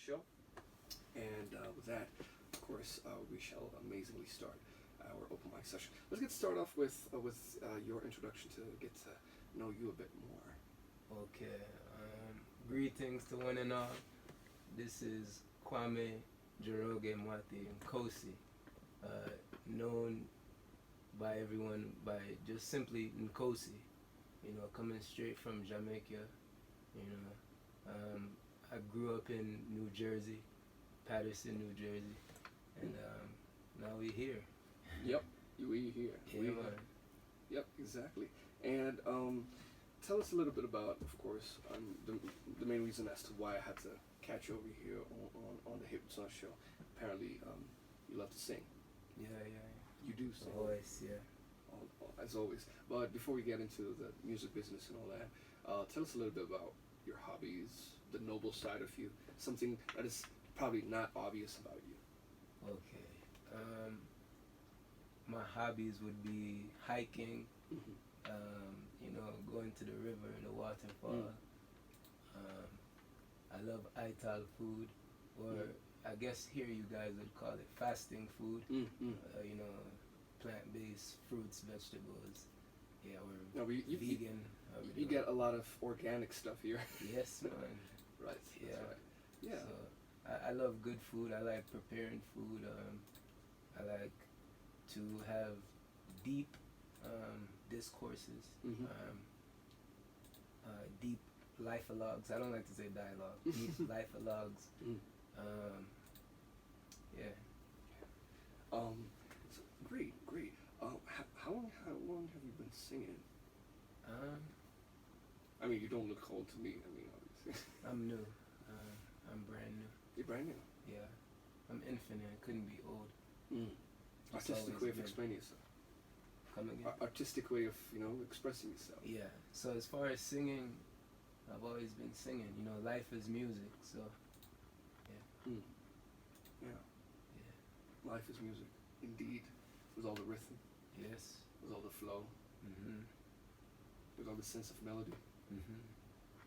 show. And with that, of course, we shall amazingly start our open mic session. Let's get started off with your introduction to get to know you a bit more. Okay. Greetings to one and all. This is Kwame Joroge Mwati Nikosi, known by everyone by just simply Nikosi. You know, coming straight from Jamaica. You know, I grew up in New Jersey, Patterson, New Jersey, and now we're here. Yep, we here. Yeah, we man. Yep, exactly. And tell us a little bit about, of course, the main reason as to why I had to catch you over here on the Hip Son show. Apparently, you love to sing. Yeah. You do sing. Always, yeah. As always. But before we get into the music business and all that, tell us a little bit about your hobbies, the noble side of you, something that is probably not obvious about you. Okay. My hobbies would be hiking, you know, going to the river, the waterfall. I love Ital food, or I guess here you guys would call it fasting food. You know, plant-based fruits, vegetables. Yeah, or vegan. You get a lot of organic stuff here. Yes, man. Right. Yeah. That's right. Yeah. So I love good food. I like preparing food. I like to have deep discourses, deep life-alogues. I don't like to say dialogue. Deep life-alogues. Yeah. So great. How long have you been singing? I mean, you don't look old to me. I mean, obviously. I'm new. I'm brand new. You're brand new. Yeah. I'm infinite. I couldn't be old. Artistic way of explaining yourself. Come again? Artistic way of, expressing yourself. Yeah. So as far as singing, I've always been singing. You know, life is music. So, yeah. Yeah. Life is music, indeed. With all the rhythm. Yes. With all the flow. With all the sense of melody.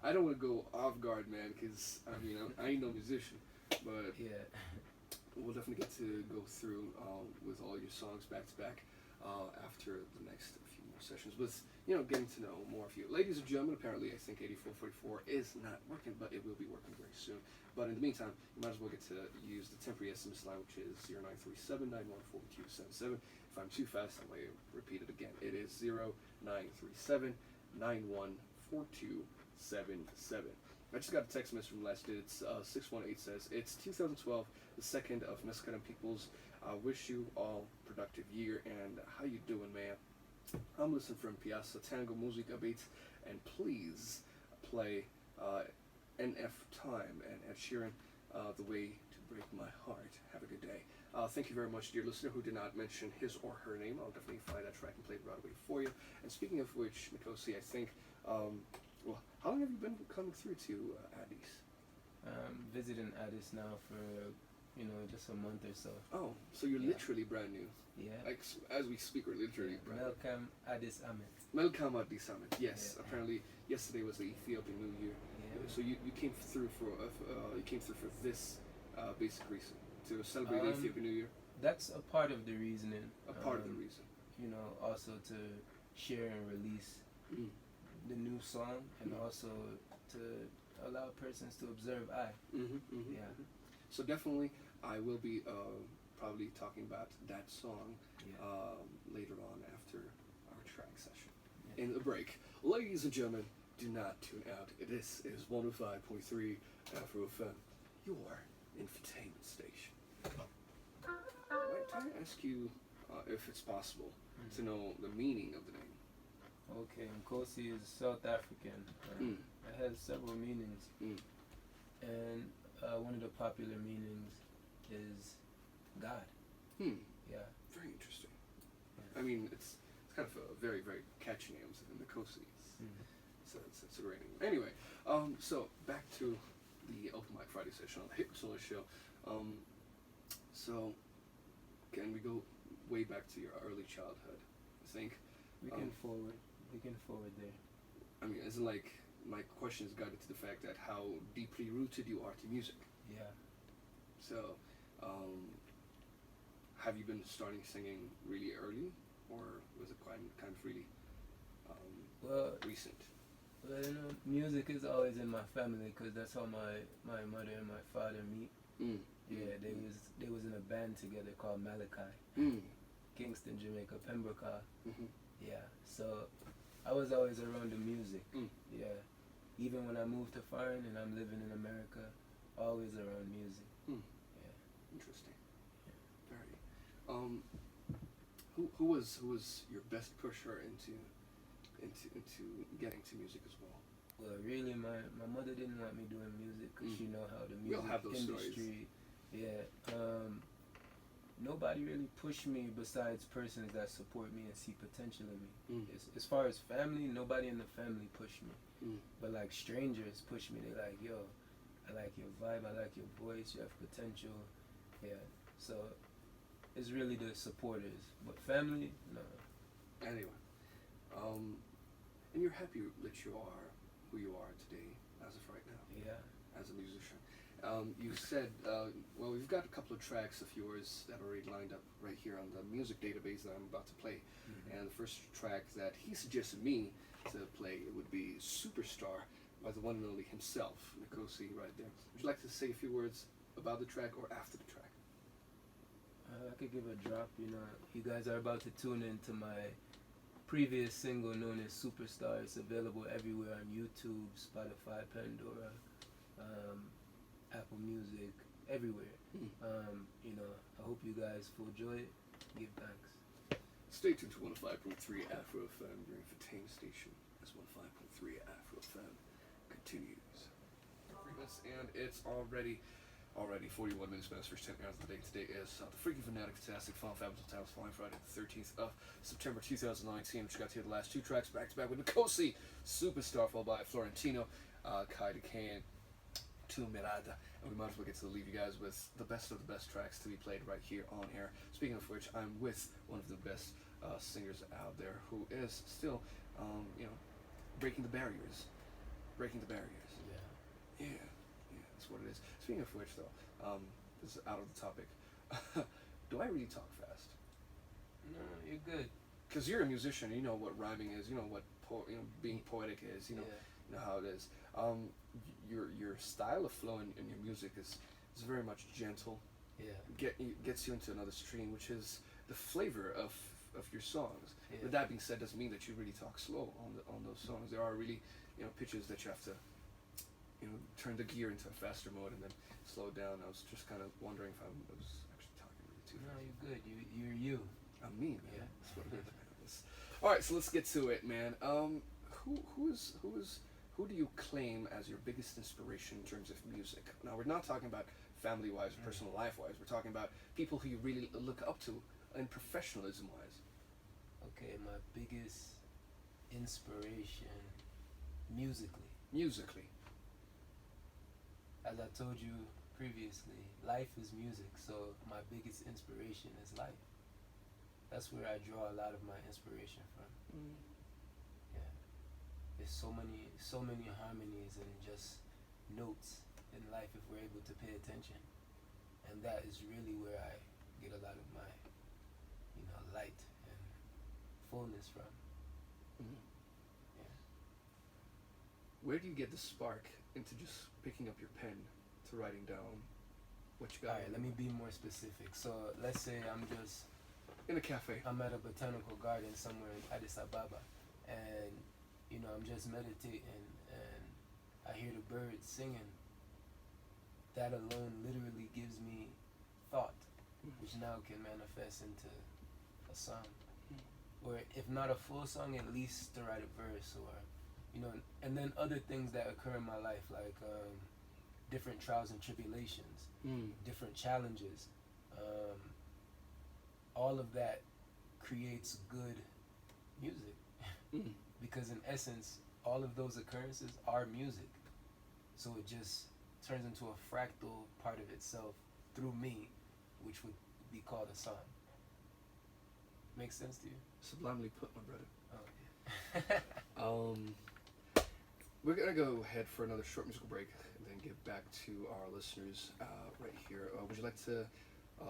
I don't want to go off guard, man, because I ain't no musician, but yeah, we'll definitely get to go through with all your songs back to back after the next few more sessions with getting to know more of you. Ladies and gentlemen, apparently I think 8444 is not working, but it will be working very soon. But in the meantime, you might as well get to use the temporary SMS line, which is 0937-914-277. If I'm too fast, I might repeat it again. It is 0937-914277. I just got a text message from last day. It's 618 says, it's 2012, the 2nd of Mescadan Peoples. I wish you all productive year, and how you doing, man? I'm listening from Piazza Tango Musica Beats, and please play NF Time and Ed Sheeran, The Way to Break My Heart. Have a good day. Thank you very much, dear listener, who did not mention his or her name. I'll definitely find that track and play it right away for you. And speaking of which, Nikosi, I think, how long have you been coming through to Addis? Visiting Addis now for, just a month or so. Oh, so you're literally brand new. Yeah. Like, as we speak, we're literally brand new. Welcome Addis Amet. Welcome Addis Amet. Yes. Yeah. Apparently, yesterday was the Ethiopian New Year. Yeah. So you came through for this basic reason, to celebrate the Ethiopian New Year. That's a part of the reasoning. A part of the reason. Also to share and release the new song, and also to allow persons to observe I. Yeah. So definitely, I will be probably talking about that song later on after our track session. Yeah. In the break, ladies and gentlemen, do not tune out. This is 105.3 Afro FM, your infotainment station. Can I ask you if it's possible to know the meaning of the name? Okay, Nkosi is South African. It has several meanings. And one of the popular meanings is God. Yeah. Very interesting. Yeah. I mean, it's kind of a very, very catchy name, Nikosi. It's a great name. Anyway, so back to the Open Mic Friday session on the Hip Solar Show. So, can we go way back to your early childhood? I think we can forward there. I mean, isn't like my question is guided to the fact that how deeply rooted you are to music. Yeah. So, um, have you been starting singing really early, or was it quite kind of really Well, recent? well, music is always in my family because that's how my mother and my father meet. Mm. Yeah, they was in a band together called Malachi, Mm. Kingston, Jamaica, Pembroke. Mm-hmm. Yeah, so I was always around the music. Mm. Yeah, even when I moved to foreign and I'm living in America, always around music. Mm. Yeah. Interesting. Very. Um, who was your best pusher into getting to music as well? Well, really, my mother didn't want me doing music because she know how the We all music have those industry. Yeah. Nobody really pushed me besides persons that support me and see potential in me. Mm. As far as family, nobody in the family pushed me. Mm. But like strangers push me. They like, yo, I like your vibe, I like your voice, you have potential. Yeah. So it's really the supporters. But family, no. Anyway, and you're happy that you are who you are today, as of right now, Yeah. as a musician. You said, well, we've got a couple of tracks of yours that are already lined up right here on the music database that I'm about to play. Mm-hmm. And the first track that he suggested me to play would be Superstar by the one and only himself, Nikosi, right there. Would you like to say a few words about the track or after the track? I could give a drop, You guys are about to tune into my previous single known as Superstar. It's available everywhere on YouTube, Spotify, Pandora, Apple Music, everywhere. Mm. I hope you guys will enjoy it. Give thanks. Stay tuned to 105.3 Afro FM, your entertainment station. As 105.3 Afro FM continues. And it's already 41 minutes past the first 10 hours of the day. Today is the Freaky Fanatic Fantastic Fun Fabulous Times Flying Friday, the 13th of September 2019. We just got to hear the last two tracks back to back with Nikosi, Superstar, followed by Florentino, Kai Decane, Tu Mirada. And we might as well get to leave you guys with the best of the best tracks to be played right here on air. Speaking of which, I'm with one of the best singers out there who is still, breaking the barriers. Breaking the barriers. Yeah. Yeah, that's what it is. Speaking of which, though, this is out of the topic. Do I really talk fast? No, you're good. Because you're a musician, you know what rhyming is, you know what being poetic is, you know how it is. Your style of flow in your music is very much gentle. Yeah. Gets you into another stream, which is the flavor of your songs. Yeah. But that being said, doesn't mean that you really talk slow on those songs. There are really pitches that you have to turn the gear into a faster mode and then slow down. I was just kind of wondering if I was actually talking really too fast. No, you're good. You're you. I'm me, man. Yeah. That's what it is. All right, so let's get to it, man. Who do you claim as your biggest inspiration in terms of music? Now, we're not talking about family-wise or personal life-wise. We're talking about people who you really look up to and professionalism-wise. Okay, my biggest inspiration musically. Musically. As I told you previously, life is music, so my biggest inspiration is life. That's where I draw a lot of my inspiration from. Mm. Yeah. There's so many harmonies and just notes in life if we're able to pay attention. And that is really where I get a lot of my, light and fullness from. Mm. Yeah. Where do you get the spark into just picking up your pen to writing down what you got? Alright, let me be more specific. So let's say I'm in a cafe. I'm at a botanical garden somewhere in Addis Ababa, and I'm just meditating, and I hear the birds singing. That alone literally gives me thought, which now can manifest into a song, or if not a full song, at least to write a verse, or and then other things that occur in my life, like different trials and tribulations, different challenges. All of that creates good music. Because in essence, all of those occurrences are music. So it just turns into a fractal part of itself through me, which would be called a song. Make sense to you? Sublimely put, my brother. Oh, yeah. We're gonna go ahead for another short musical break and then get back to our listeners. right here. Would you like to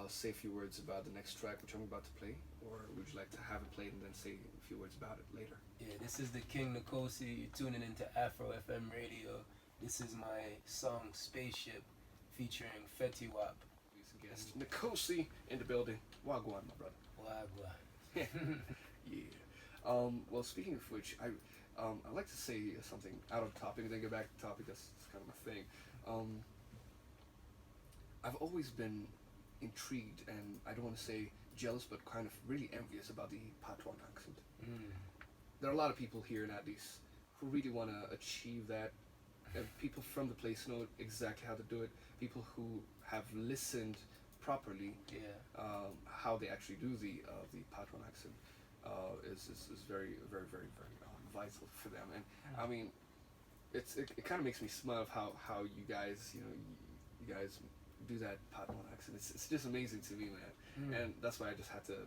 say a few words about the next track, which I'm about to play, or would you like to have it played and then say a few words about it later? Yeah, this is the King Nikosi. You're tuning into Afro FM radio. This is my song Spaceship featuring Fetty Wap. Guest Nikosi in the building. Wagwan, my brother. Wagwan. Yeah. Well, speaking of which, I'd like to say something out of topic and then get back to the topic. That's kind of my thing. I've always been intrigued, and I don't want to say jealous, but kind of really envious about the Patois accent. There are a lot of people here in Addis who really want to achieve that. And people from the place know exactly how to do it. People who have listened properly, how they actually do the Patois accent is very, very, very, very vital for them. And I mean, it kind of makes me smile of how you guys, you guys do that Patois accent. It's just amazing to me, man. And that's why I just had to,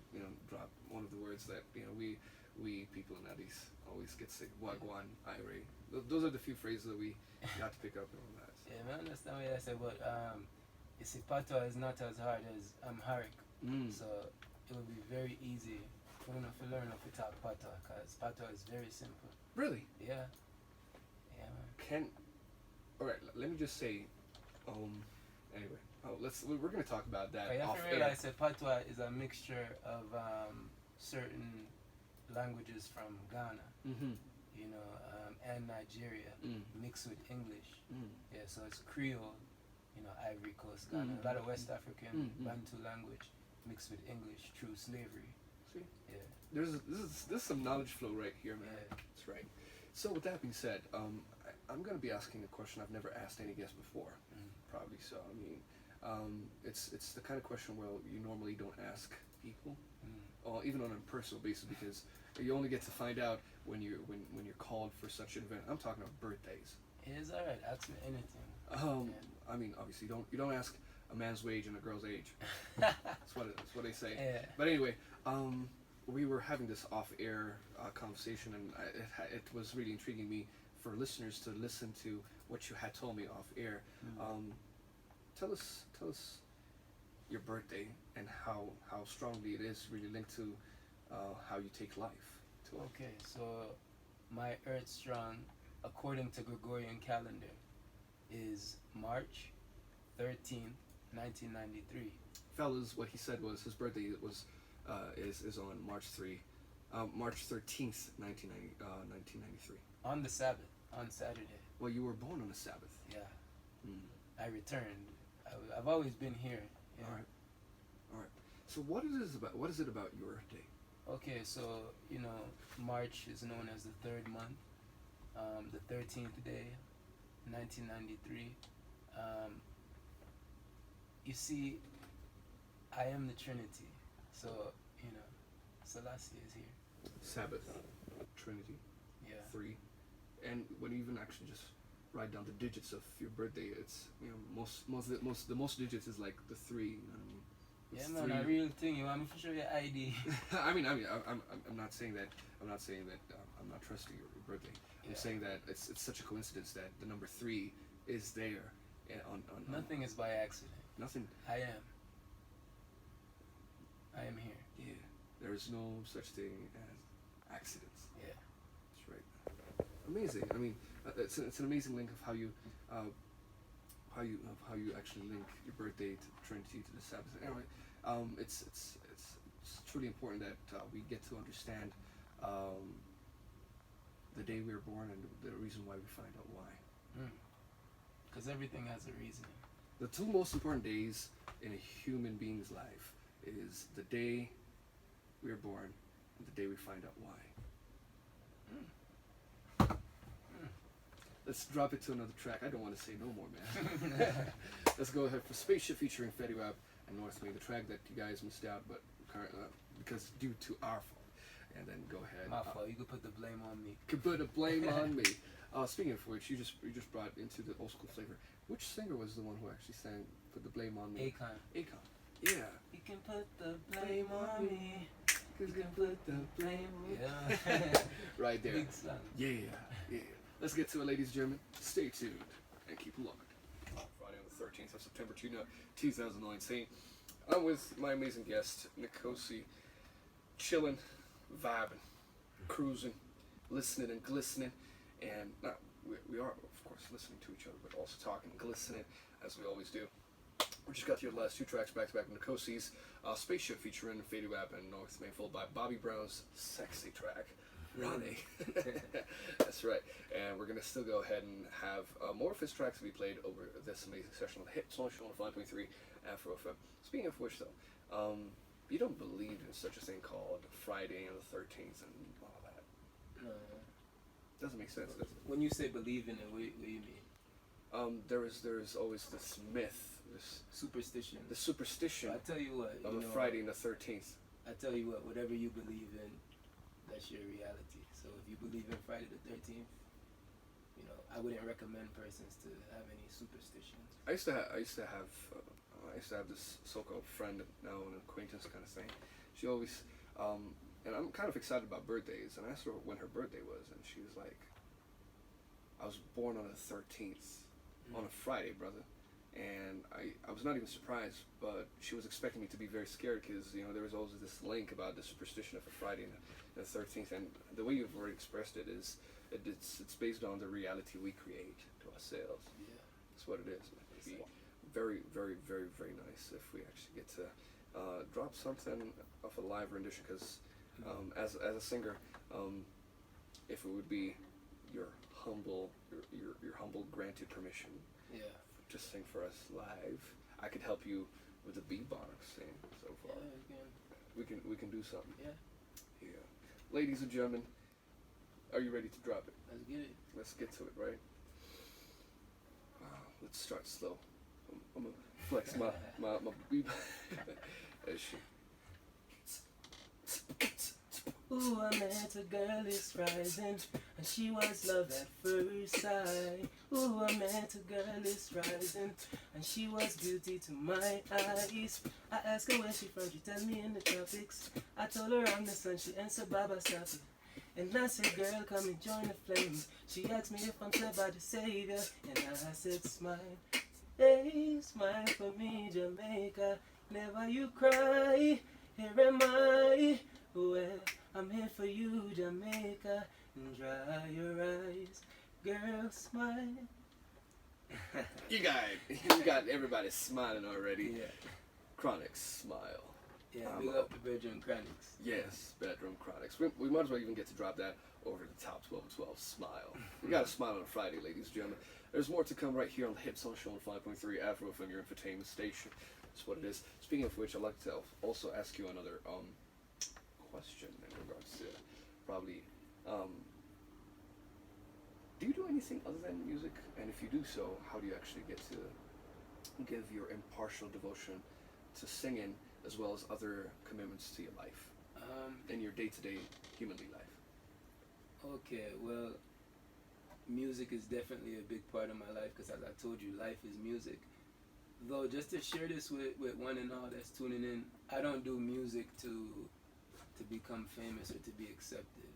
drop one of the words that, we people in Addis always get to say, Wagwan, Ire. Those are the few phrases that we got to pick up and all that. So. Yeah, man, I understand what I said, but you see, Patois is not as hard as Amharic. So it would be very easy for you to learn how to talk Patois, because Patois is very simple. Really? Yeah. Yeah, man. Alright, let me just say, anyway, we're going to talk about that You have off to air. realize that Patois is a mixture of certain languages from Ghana, and Nigeria, mixed with English. Yeah, so it's Creole, Ivory Coast, Ghana, a lot of West African Bantu language mixed with English through slavery. See? Yeah. This is some knowledge flow right here, man. Yeah. That's right. So with that being said, I'm going to be asking a question I've never asked any guest before, probably. So I mean, it's the kind of question where you normally don't ask people, or even on a personal basis, because you only get to find out when you're called for such an event. I'm talking about birthdays. It is alright. Ask me anything. I mean, obviously, you don't ask a man's wage and a girl's age. That's what they say. Yeah. But anyway, we were having this off-air conversation, and it was really intriguing me for listeners to listen to what you had told me off-air. Tell us your birthday and how strongly it is really linked to how you take life. Okay, so my Earth Strong, according to Gregorian calendar, is March 13th, 1993. Fellas, what he said was his birthday is on March 13th, 1993. On the Sabbath, on Saturday. Well, you were born on a Sabbath. Yeah. I returned. I've always been here. Yeah. All right. So what is it about your day? Okay, so March is known as the third month, the 13th day, 1993. You see, I am the Trinity, so Selassie is here. Sabbath, Trinity, Yeah. 3, and when you even actually just write down the digits of your birthday, it's the most digits is like the 3. You know what I mean? Yeah, It's man, 3. a real thing. You want me to show your ID? I mean, I'm not saying that. I'm not saying that I'm not trusting your birthday. I'm saying that it's such a coincidence that the number 3 is there. On Nothing is by accident. Nothing. I am here. Yeah. There is no such thing as accidents. Yeah. That's right. Amazing. I mean, it's an amazing link of how you actually link your birthday to the Trinity to the Sabbath. Anyway, it's truly important that we get to understand the day we were born and the reason why we find out why. Because everything has a reason. The 2 most important days in a human being's life is the day we are born and the day we find out why. Let's drop it to another track. I don't want to say no more, man. Let's go ahead for Spaceship featuring Fetty Wap and North Wing, the track that you guys missed out, but because due to our fault. And then go ahead. My fault. You could put the blame on me. Could put the blame on me. Speaking of which, you just brought into the old school flavor. Which singer was the one who actually sang "Put the Blame on Me"? Akon. Akon. Yeah. You can put the blame on me. You can put the blame on me. Yeah. Right there. Big song. Yeah. Let's get to it, ladies and gentlemen. Stay tuned and keep locked. Friday on the 13th of September 2019. I'm with my amazing guest, Nikosi, chilling, vibing, cruising, listening and glistening, and we are, of course, listening to each other, but also talking and glistening, as we always do. We just got to hear the last two tracks back to back with Nikosi's Spaceship featuring Fade Wap and North Main, followed by Bobby Brown's sexy track, Ronnie. That's right. And we're going to still go ahead and have more of his tracks to be played over this amazing session on the Hits on Show on 5.3 Afro FM. Speaking of which, though, you don't believe in such a thing called Friday and the 13th and all that. No. Doesn't make sense, does it? When you say believe in it, what do you mean? There is always this myth, this superstition. The superstition I tell you what, of a Friday and the 13th. I tell you what, whatever you believe in, that's your reality. So if you believe in Friday the 13th, you know, I wouldn't recommend persons to have any superstitions. I used to have this so-called friend, now an acquaintance kind of thing. She always, and I'm kind of excited about birthdays, and I asked her when her birthday was, and she was like, I was born on the 13th, on a Friday, brother. And I was not even surprised, but she was expecting me to be very scared because, you know, there was always this link about the superstition of a Friday and the 13th. And the way you've already expressed it is, it's based on the reality we create to ourselves. Yeah. That's what it is. It'd be very, very, very, very nice if we actually get to drop something of a live rendition because as a singer, if it would be your humble granted permission, yeah, to sing for us live, I could help you with the beatboxing so far. Yeah, We can do something. Yeah. Ladies and gentlemen, are you ready to drop it? Let's get it. Let's get to it, right? Let's start slow. I'm gonna flex my beat. As she. Ooh, I met a girl is rising, and she was love at first sight. Ooh, I met a girl is rising, and she was beauty to my eyes. I asked her where she from, she tell me in the tropics. I told her I'm the sun, she answered Baba Safi. And I said, girl, come and join the flames. She asked me if I'm saved by the Savior, and I said, smile. Hey, smile for me, Jamaica. Never you cry, here am I. Well, I'm here for you, Jamaica, and dry your eyes, girl, smile. You got everybody smiling already. Yeah. Chronic smile. Yeah, big up the Bedroom Chronics. Yes, Bedroom Chronics. We might as well even get to drop that over the top 12 of 12. Smile. You got to smile on a Friday, ladies and gentlemen. There's more to come right here on the Hits on Show on 5.3 Afro from your infotainment station. That's what it is. Speaking of which, I'd like to also ask you another question in regards to probably do you do anything other than music, and if you do so, how do you actually get to give your impartial devotion to singing as well as other commitments to your life in your day-to-day humanly life? Okay, well, music is definitely a big part of my life because, as I told you, life is music. Though, just to share this with one and all that's tuning in, I don't do music to become famous or to be accepted.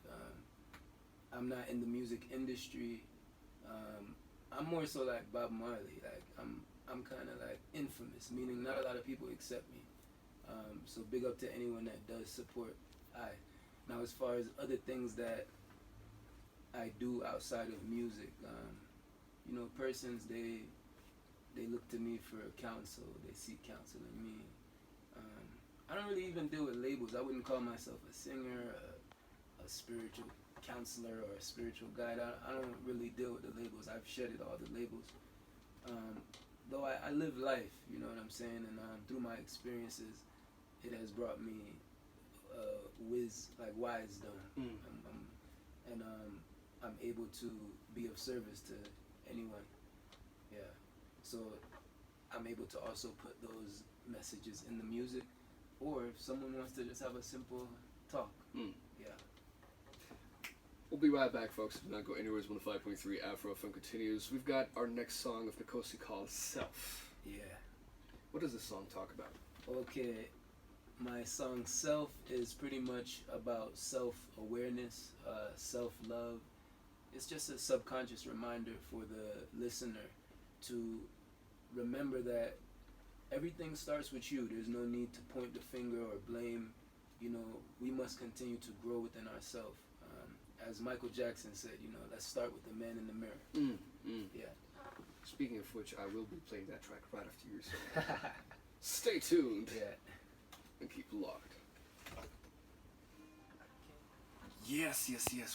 I'm not in the music industry. I'm more so like Bob Marley. Like I'm kind of like infamous, meaning not a lot of people accept me. So big up to anyone that does support Now, as far as other things that I do outside of music, you know, persons they look to me for counsel. They seek counsel in me. I don't really even deal with labels. I wouldn't call myself a singer, a spiritual counselor, or a spiritual guide. I don't really deal with the labels. I've shedded all the labels. Though I live life, you know what I'm saying, and through my experiences, it has brought me wisdom, and I'm able to be of service to anyone. Yeah, so I'm able to also put those messages in the music, or if someone wants to just have a simple talk. Yeah. We'll be right back, folks. Do not go anywhere. 105.3 Afro FM continues. We've got our next song of Nikosi called Self. Yeah. What does this song talk about? Okay, my song Self is pretty much about self-awareness, self-love. It's just a subconscious reminder for the listener to remember that everything starts with you. There's no need to point the finger or blame. You know, we must continue to grow within ourselves. As Michael Jackson said, you know, let's start with the man in the mirror. Yeah. Speaking of which, I will be playing that track right after you. So stay tuned. Yeah. And keep locked. Yes,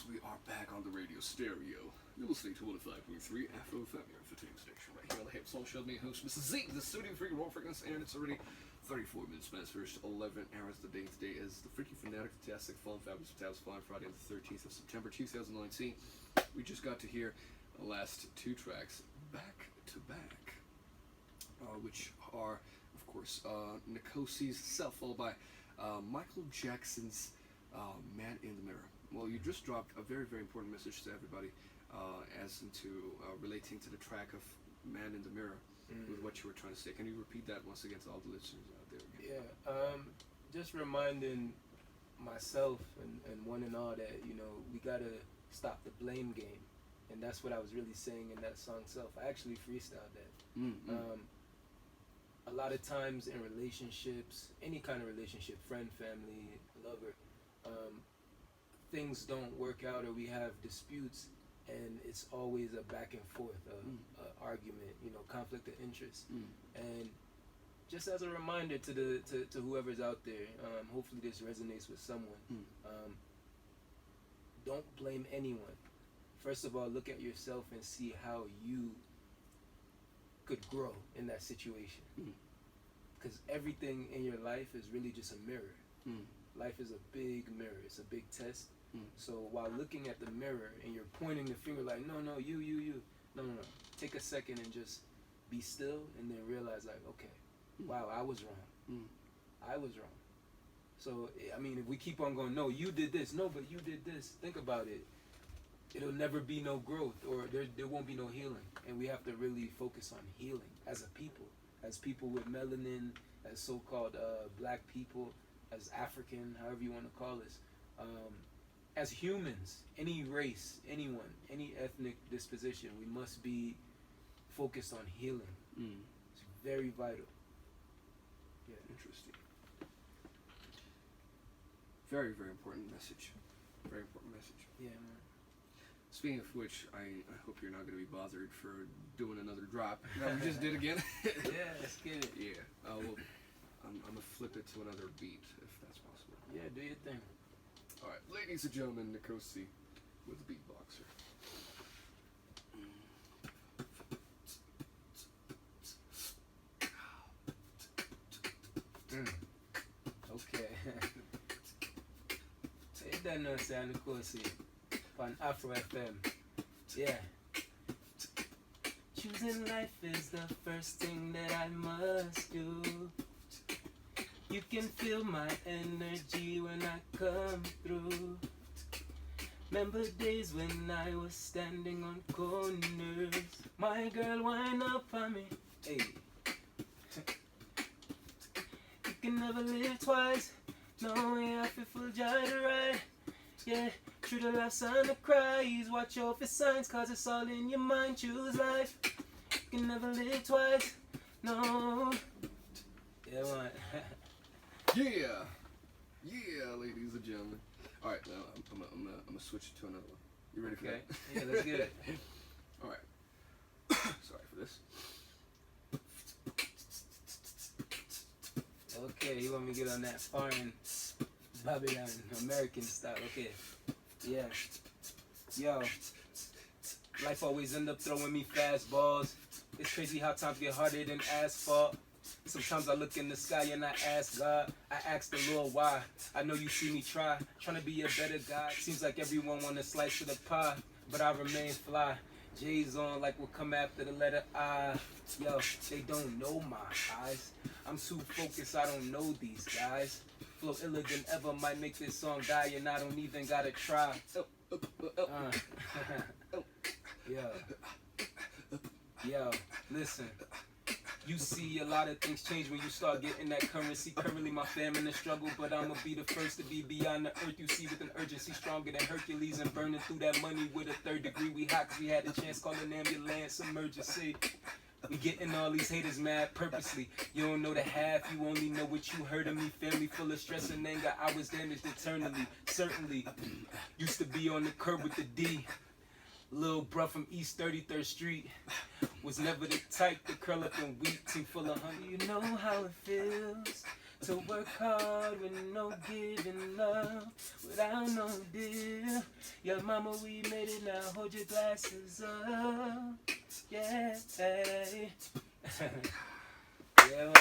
we are back on the radio stereo. You're listening to 105.3 Afro FM, your entertainment station, right here on the Hip Soul Show. Me, host Mrs. Z, the studio freaking raw frequency, and it's already 34 minutes past first 11 hours of the day. Today is the freaking fanatic, fantastic, fun, fabulous, fun Friday, the 13th of September 2019. We just got to hear the last two tracks back to back, which are, of course, Nikosi's Self, followed by Michael Jackson's Man in the Mirror. Well, you just dropped a very, very important message to everybody as into relating to the track of Man in the Mirror with what you were trying to say. Can you repeat that once again to all the listeners out there? Yeah, just reminding myself and one and all that, you know, we gotta stop the blame game. And that's what I was really saying in that song Self. I actually freestyled that. A lot of times in relationships, any kind of relationship, friend, family, lover, things don't work out or we have disputes, and it's always a back and forth, a argument, you know, conflict of interest. And just as a reminder to whoever's out there, hopefully this resonates with someone. Don't blame anyone. First of all, look at yourself and see how you could grow in that situation. Because everything in your life is really just a mirror. Life is a big mirror. It's a big test. So while looking at the mirror and you're pointing the finger like, no, you. No. Take a second and just be still and then realize like, okay, wow, I was wrong. I was wrong. So, I mean, if we keep on going, no, you did this. No, but you did this. Think about it. It'll never be no growth, or there won't be no healing. And we have to really focus on healing as people with melanin, as so-called black people, as African, however you want to call us. As humans, any race, anyone, any ethnic disposition, we must be focused on healing. It's very vital. Yeah. Interesting. Very, very important message. Very important message. Yeah, man. Speaking of which, I hope you're not going to be bothered for doing another drop. No, we just did again. Yeah, let's get it. Yeah. Well, I'm going to flip it to another beat, if that's possible. Yeah, do your thing. All right, ladies and gentlemen, Nikosi with the beatboxer. Okay. Say that no sound Nikosi on Afro FM. Yeah. Choosing life is the first thing that I must do. You can feel my energy when I come through. Remember days when I was standing on corners. My girl wind up on me. Hey. You can never live twice. No, you have to full joy to ride. Yeah, through the laughs and the cries. Watch out for signs, cause it's all in your mind. Choose life. You can never live twice. No. Yeah, man. Yeah, ladies and gentlemen. All right, now I'm gonna switch it to another one. You ready for that? Yeah, let's get it. All right. Sorry for this. Okay, you want me to get on that foreign Babylon American style? Okay. Yeah. Yo. Life always end up throwing me fastballs. It's crazy how times get harder than asphalt. Sometimes I look in the sky and I ask God. I ask the Lord why. I know you see me trying to be a better guy. Seems like everyone want a slice of the pie, but I remain fly. J's on like we'll come after the letter I. Yo, they don't know my eyes. I'm too focused, I don't know these guys. Flow iller than ever might make this song die, and I don't even gotta try. Yo, listen. You see a lot of things change when you start getting that currency. Currently my fam in the struggle, but I'ma be the first to be beyond the earth. You see with an urgency stronger than Hercules, and burning through that money with a third degree. We hot 'cause we had the chance, call an ambulance emergency. We getting all these haters mad purposely. You don't know the half, you only know what you heard of me. Family full of stress and anger, I was damaged eternally. Certainly, used to be on the curb with the D. Little bruh from East 33rd Street. Was never the type to curl up and weak, team full of hunger. You know how it feels to work hard with no giving up, without no deal. Your mama, we made it now. Hold your glasses up. Yeah. Yeah, man.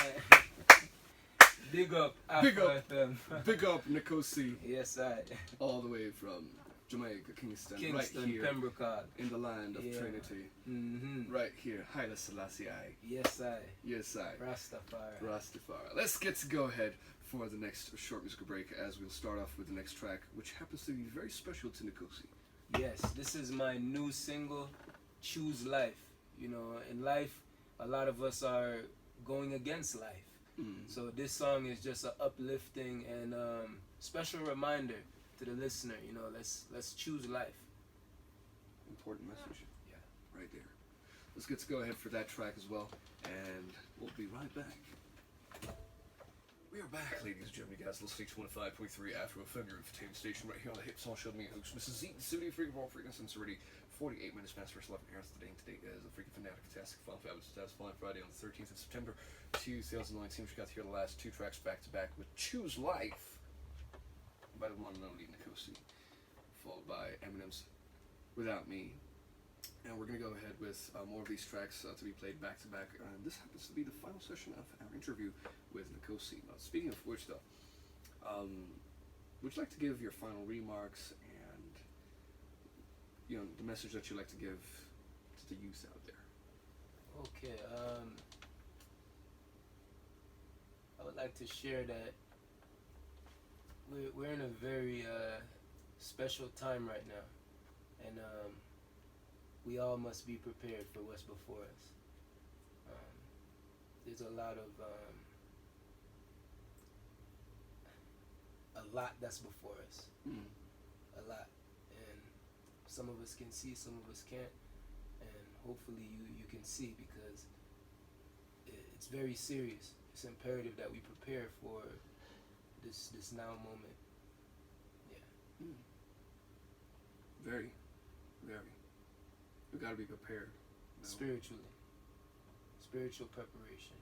Big up. Big Afro up. FM. Big up Nikosi, Yes, I. all the way from Jamaica, Kingston, Kingston, right here Pembroke. in the land of Yeah. Trinity. Mm-hmm. Right here, Haile Selassie I. Yes, I. Yes, I. Rastafari. Rastafari. Let's get to go ahead for the next short musical break as we'll start off with the next track, which happens to be very special to Nikosi. Yes, this is my new single, Choose Life. You know, in life, a lot of us are going against life. So this song is just an uplifting and special reminder to the listener. You know, let's choose life. Important message. Yeah. Right there. Let's get to go ahead for that track as well, and we'll be right back. We are back, ladies and gentlemen. You guys listening to 105.3 Afro FM, your entertainment station right here on the Hip Song Show. Me, host Mrs. Z, Studio Freaking Ball Freaking, since already 48 minutes past first 11 hours today. And today is a freaking fanatic, fantastic, fun, fabulous, satisfying Friday on the 13th of September 2019. We got to hear the last two tracks back to back with Choose Life by the one and only Nikosi, followed by Eminem's Without Me. And we're going to go ahead with more of these tracks to be played back to back. And this happens to be the final session of our interview with Nikosi. Now, speaking of which, though, would you like to give your final remarks and, you know, the message that you'd like to give to the youth out there? Okay. I would like to share that we're in a very special time right now, and we all must be prepared for what's before us. There's a lot that's before us. A lot, and some of us can see, some of us can't, and hopefully you can see, because it's very serious. It's imperative that we prepare for this now moment. Yeah. Very, very. We got to be prepared. No. Spiritually. Spiritual preparation.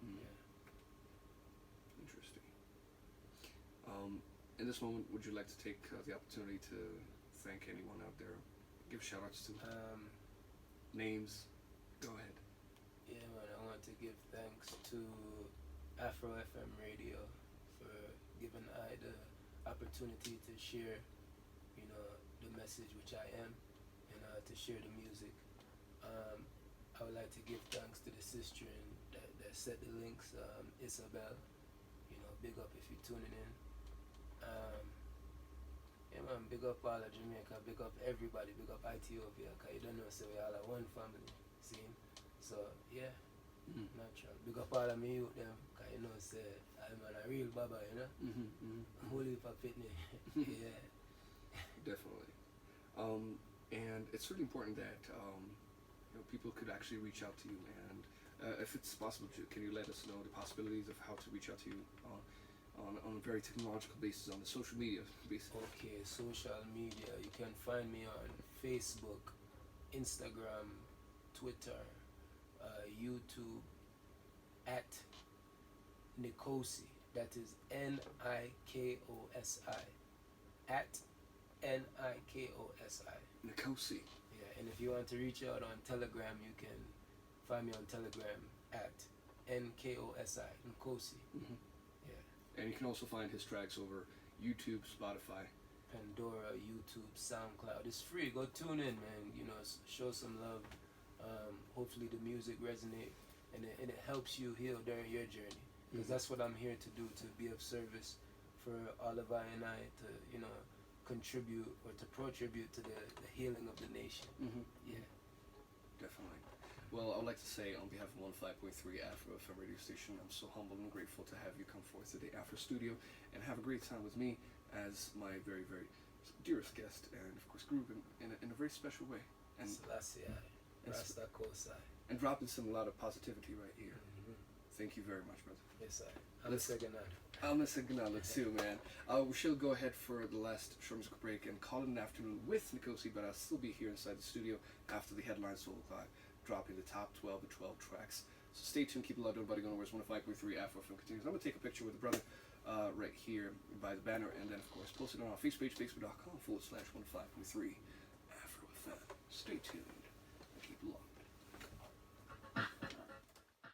Yeah. Interesting. In this moment, would you like to take the opportunity to thank anyone out there? Give shout outs to names. Go ahead. Yeah, man, I want to give thanks to Afro FM Radio for giving I the opportunity to share, you know, the message which I am, and to share the music. I would like to give thanks to the sister that set the links, Isabel. You know, big up if you're tuning in. Yeah, man, big up all of Jamaica, big up everybody, big up Ethiopia, because you don't know, so we all are one family, see? So, yeah, natural. Big up all of me youth, them, because you know, say, I'm a real baba, you know? Holy for fitness. Yeah. Definitely. And it's really important that you know, people could actually reach out to you, and if it's possible, can you let us know the possibilities of how to reach out to you on a very technological basis, on the social media basis? Okay, social media. You can find me on Facebook, Instagram, Twitter, YouTube, at Nikosi. That is Nikosi. At Nikosi. Nikosi. Yeah, and if you want to reach out on Telegram, you can find me on Telegram at Nkosi. Nikosi. And you can also find his tracks over YouTube, Spotify, Pandora, YouTube, SoundCloud. It's free. Go tune in, man. You know, show some love. Hopefully the music resonate, and it helps you heal during your journey. Because that's what I'm here to do, to be of service for all of I and I, to, you know, contribute or to contribute to the healing of the nation. Yeah. Definitely. Well, I would like to say on behalf of 105.3 Afro FM radio station, I'm so humbled and grateful to have you come forth to the Afro studio and have a great time with me as my very, very dearest guest, and of course grew up in a very special way. And Selassie, Rasta Kosai. and dropping some a lot of positivity right here. Mm-hmm. Thank you very much, brother. Yes, sir. I'm a second now. I'm a Signala too, man. We should go ahead for the last short musical break and call it an afternoon with Nikosi, but I'll still be here inside the studio after the headlines, so dropping the top 12 to 12 tracks. So stay tuned, keep it loud, nobody going nowhere. It's 105.3 Afro Film continues. I'm going to take a picture with the brother right here by the banner, and then, of course, post it on our Facebook page, facebook.com/105.3 Afro FM. Stay tuned and keep it locked.